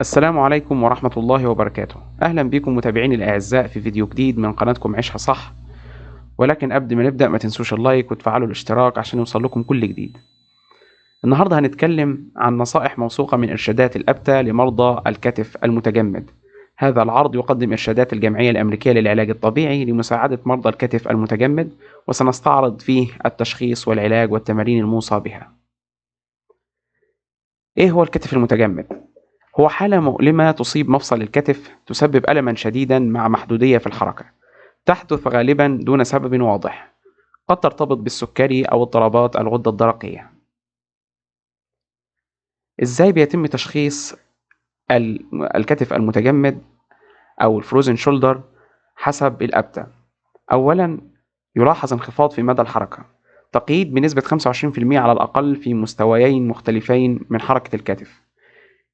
السلام عليكم ورحمة الله وبركاته. أهلا بكم متابعيني الأعزاء في فيديو جديد من قناتكم عيشها صح. ولكن قبل ما نبدأ ما تنسوش اللايك وتفعلوا الاشتراك عشان يوصل لكم كل جديد. النهاردة هنتكلم عن نصائح موثوقة من إرشادات الأبتة لمرضى الكتف المتجمد. هذا العرض يقدم إرشادات الجمعية الأمريكية للعلاج الطبيعي لمساعدة مرضى الكتف المتجمد، وسنستعرض فيه التشخيص والعلاج والتمارين الموصى بها. إيه هو الكتف المتجمد؟ هو حالة مؤلمة تصيب مفصل الكتف، تسبب ألما شديدا مع محدودية في الحركة، تحدث غالبا دون سبب واضح، قد ترتبط بالسكري أو اضطرابات الغدة الدرقية. إزاي بيتم تشخيص الكتف المتجمد أو الفروزن شولدر حسب الأبتة؟ أولا، يلاحظ انخفاض في مدى الحركة، تقييد بنسبة 25% على الأقل في مستويين مختلفين من حركة الكتف.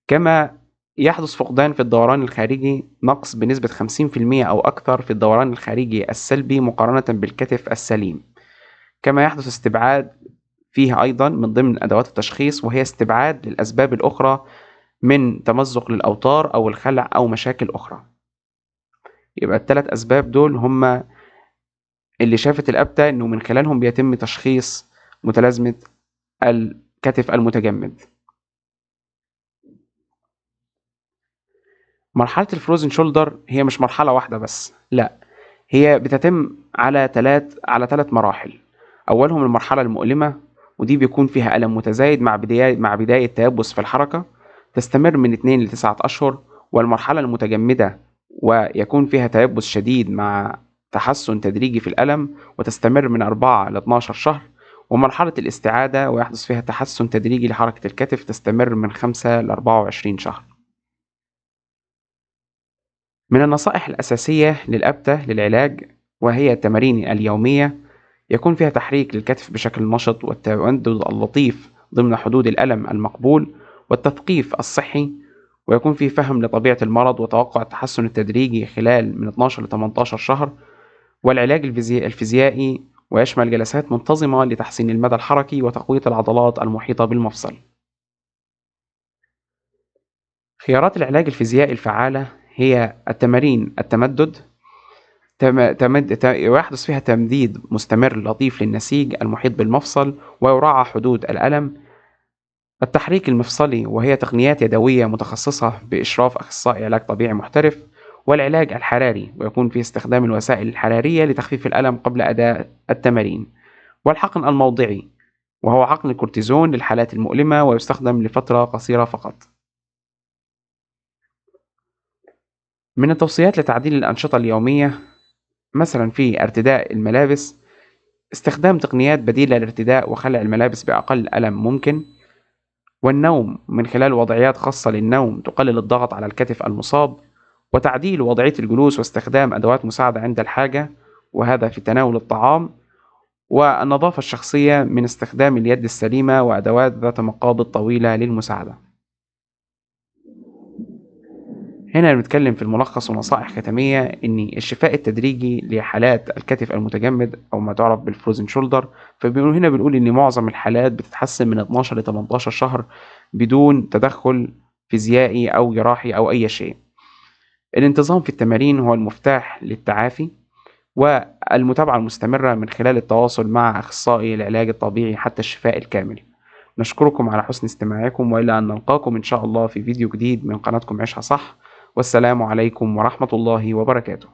كما يحدث فقدان في الدوران الخارجي، نقص بنسبة 50% أو أكثر في الدوران الخارجي السلبي مقارنة بالكتف السليم. كما يحدث استبعاد فيه أيضا من ضمن أدوات التشخيص، وهي استبعاد للأسباب الأخرى من تمزق للأوتار أو الخلع أو مشاكل أخرى. يبقى الثلاث أسباب دول هم اللي شافت الأبتة إنه من خلالهم بيتم تشخيص متلازمة الكتف المتجمد. مرحلة الفروزن شولدر هي مش مرحلة واحدة بس، لا، هي بتتم على ثلاث مراحل. أولهم المرحلة المؤلمة، ودي بيكون فيها ألم متزايد مع بداية تيبس في الحركة، تستمر من 2 ل 9 أشهر. والمرحلة المتجمدة، ويكون فيها تيبس شديد مع تحسن تدريجي في الألم، وتستمر من 4 ل 12 شهر. ومرحلة الاستعادة، ويحدث فيها تحسن تدريجي لحركة الكتف، تستمر من 5 ل 24 شهر. من النصائح الأساسية للأبتة للعلاج وهي التمارين اليومية، يكون فيها تحريك للكتف بشكل نشط، والتمدد اللطيف ضمن حدود الألم المقبول، والتثقيف الصحي، ويكون فيه فهم لطبيعة المرض وتوقع التحسن التدريجي خلال من 12 ل 18 شهر. والعلاج الفيزيائي، ويشمل جلسات منتظمة لتحسين المدى الحركي وتقوية العضلات المحيطة بالمفصل. خيارات العلاج الفيزيائي الفعالة هي التمارين التمدد، ويحدث فيها تمديد مستمر لطيف للنسيج المحيط بالمفصل، ويراعى حدود الألم. التحريك المفصلي، وهي تقنيات يدوية متخصصة بإشراف أخصائي علاج طبيعي محترف. والعلاج الحراري، ويكون فيه استخدام الوسائل الحرارية لتخفيف الألم قبل أداء التمارين. والحقن الموضعي، وهو حقن الكورتيزون للحالات المؤلمة، ويستخدم لفترة قصيرة فقط. من التوصيات لتعديل الأنشطة اليومية، مثلا في ارتداء الملابس، استخدام تقنيات بديلة للارتداء وخلع الملابس بأقل ألم ممكن. والنوم من خلال وضعيات خاصة للنوم تقلل الضغط على الكتف المصاب. وتعديل وضعية الجلوس، واستخدام أدوات مساعدة عند الحاجة، وهذا في تناول الطعام. والنظافة الشخصية من استخدام اليد السليمة وأدوات ذات مقابض طويلة للمساعدة. هنا بنتكلم في الملخص ونصائح ختامية إن الشفاء التدريجي لحالات الكتف المتجمد أو ما تعرف بالفروزن شولدر، بنقول إن معظم الحالات بتتحسن من 12 ل 18 شهر بدون تدخل فيزيائي أو جراحي أو أي شيء. الانتظام في التمارين هو المفتاح للتعافي، والمتابعة المستمرة من خلال التواصل مع أخصائي العلاج الطبيعي حتى الشفاء الكامل. نشكركم على حسن استماعكم، وإلى أن نلقاكم إن شاء الله في فيديو جديد من قناتكم عيشها صح. والسلام عليكم ورحمة الله وبركاته.